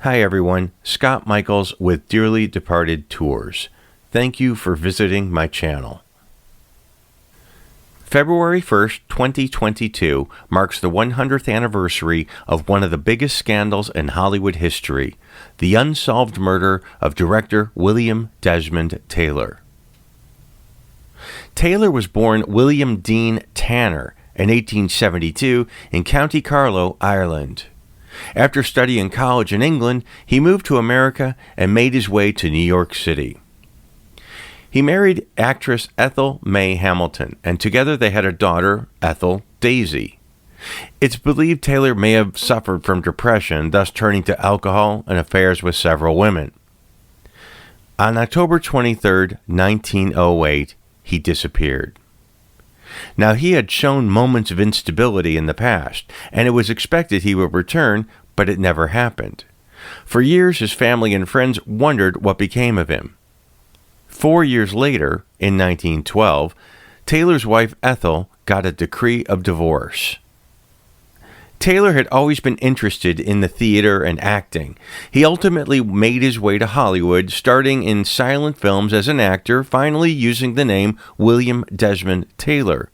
Hi everyone, Scott Michaels with Dearly Departed Tours. Thank you for visiting my channel. February 1st, 2022 marks the 100th anniversary of one of the biggest scandals in Hollywood history, the unsolved murder of director William Desmond Taylor. Taylor was born William Dean Tanner in 1872 in County Carlow, Ireland. After studying college in England, he moved to America and made his way to New York City. He married actress Ethel May Hamilton, and together they had a daughter, Ethel Daisy. It's believed Taylor may have suffered from depression, thus turning to alcohol and affairs with several women. On October 23, 1908, he disappeared. Now, he had shown moments of instability in the past, and it was expected he would return, but it never happened. For years, his family and friends wondered what became of him. 4 years later, in 1912, Taylor's wife Ethel got a decree of divorce. Taylor had always been interested in the theater and acting. He ultimately made his way to Hollywood, starting in silent films as an actor, finally using the name William Desmond Taylor.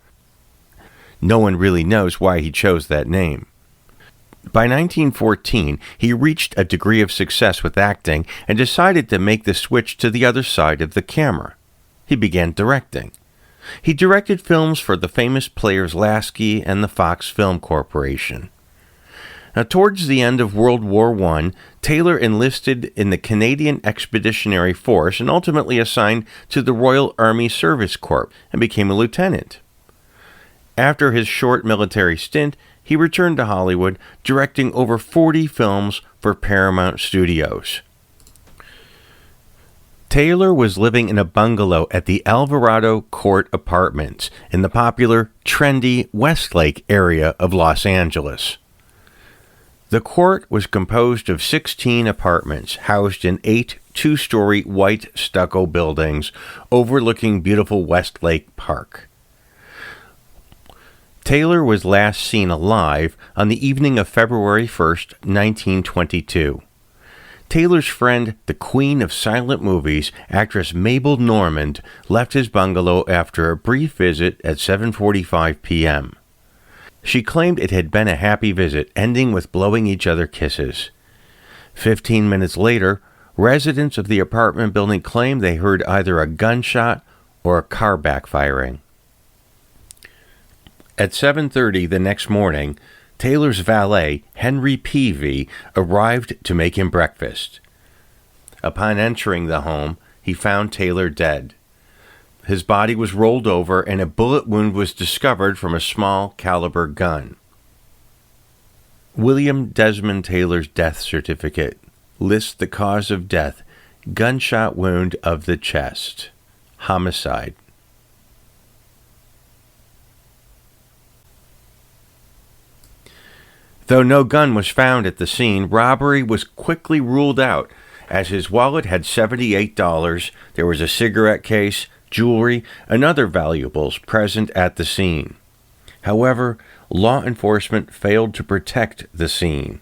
No one really knows why he chose that name. By 1914, he reached a degree of success with acting and decided to make the switch to the other side of the camera. He began directing. He directed films for the famous players Lasky and the Fox Film Corporation. Now, towards the end of World War I, Taylor enlisted in the Canadian Expeditionary Force and ultimately assigned to the Royal Army Service Corps and became a lieutenant. After his short military stint, he returned to Hollywood, directing over 40 films for Paramount Studios. Taylor was living in a bungalow at the Alvarado Court Apartments in the popular, trendy Westlake area of Los Angeles. The court was composed of 16 apartments housed in 8 two-story white stucco buildings overlooking beautiful Westlake Park. Taylor was last seen alive on the evening of February 1st, 1922. Taylor's friend, the queen of silent movies, actress Mabel Normand, left his bungalow after a brief visit at 7:45 p.m. She claimed it had been a happy visit, ending with blowing each other kisses. 15 minutes later, residents of the apartment building claimed they heard either a gunshot or a car backfiring. At 7:30 the next morning, Taylor's valet, Henry Peavy, arrived to make him breakfast. Upon entering the home, he found Taylor dead. His body was rolled over and a bullet wound was discovered from a small caliber gun. William Desmond Taylor's death certificate lists the cause of death: gunshot wound of the chest. Homicide. Though no gun was found at the scene, robbery was quickly ruled out, as his wallet had $78, there was a cigarette case, jewelry, and other valuables present at the scene. However, law enforcement failed to protect the scene.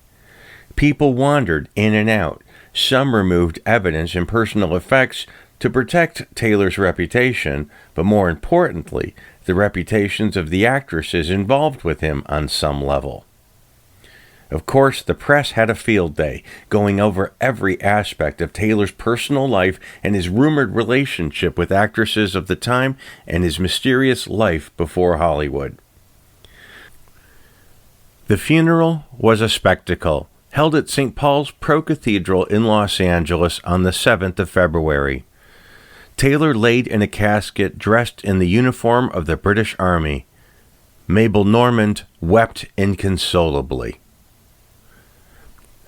People wandered in and out. Some removed evidence and personal effects to protect Taylor's reputation, but more importantly, the reputations of the actresses involved with him on some level. Of course, the press had a field day, going over every aspect of Taylor's personal life and his rumored relationship with actresses of the time and his mysterious life before Hollywood. The funeral was a spectacle, held at St. Paul's Pro-Cathedral in Los Angeles on the 7th of February. Taylor laid in a casket dressed in the uniform of the British Army. Mabel Normand wept inconsolably.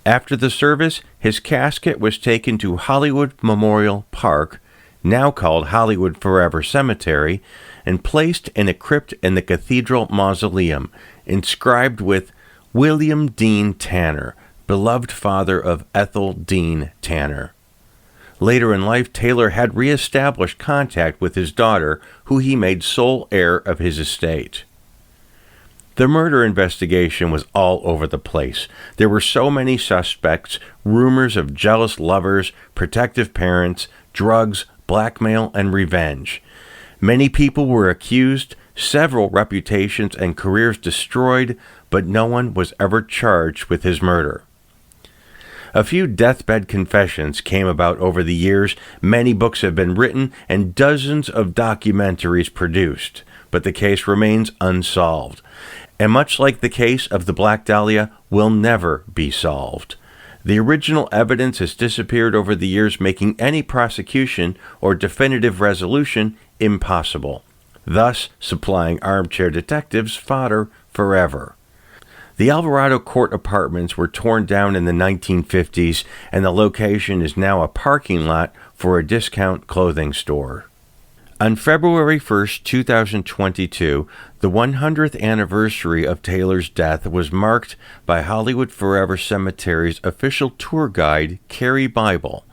After the service, his casket was taken to Hollywood Memorial Park, now called Hollywood Forever Cemetery, and placed in a crypt in the Cathedral Mausoleum, inscribed with William Dean Tanner, beloved father of Ethel Dean Tanner. Later in life, Taylor had reestablished contact with his daughter, who he made sole heir of his estate. The murder investigation was all over the place. There were so many suspects, rumors of jealous lovers, protective parents, drugs, blackmail, and revenge. Many people were accused, several reputations and careers destroyed, but no one was ever charged with his murder. A few deathbed confessions came about over the years, many books have been written, and dozens of documentaries produced, but the case remains unsolved. And much like the case of the Black Dahlia, will never be solved. The original evidence has disappeared over the years, making any prosecution or definitive resolution impossible, thus supplying armchair detectives fodder forever. The Alvarado Court apartments were torn down in the 1950s, and the location is now a parking lot for a discount clothing store. On February 1, 2022, the 100th anniversary of Taylor's death was marked by Hollywood Forever Cemetery's official tour guide, Carrie Bible.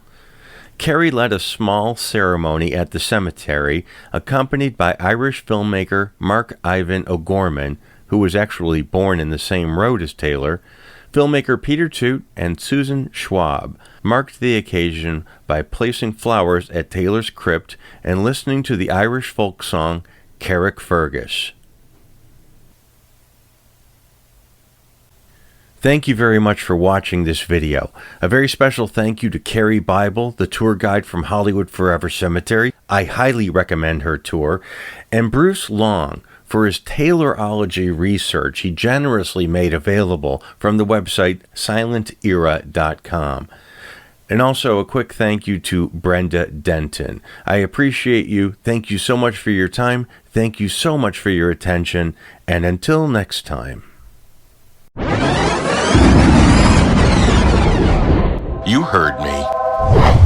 Carrie led a small ceremony at the cemetery, accompanied by Irish filmmaker Mark Ivan O'Gorman, who was actually born in the same road as Taylor. Filmmaker Peter Toot and Susan Schwab marked the occasion by placing flowers at Taylor's crypt and listening to the Irish folk song Carrickfergus. Thank you very much for watching this video. A very special thank you to Carrie Bible, the tour guide from Hollywood Forever Cemetery. I highly recommend her tour. And Bruce Long, for his Taylorology research he generously made available from the website silentera.com. And also a quick thank you to Brenda Denton. I appreciate you. Thank you so much for your time. Thank you so much for your attention. And until next time. You heard me.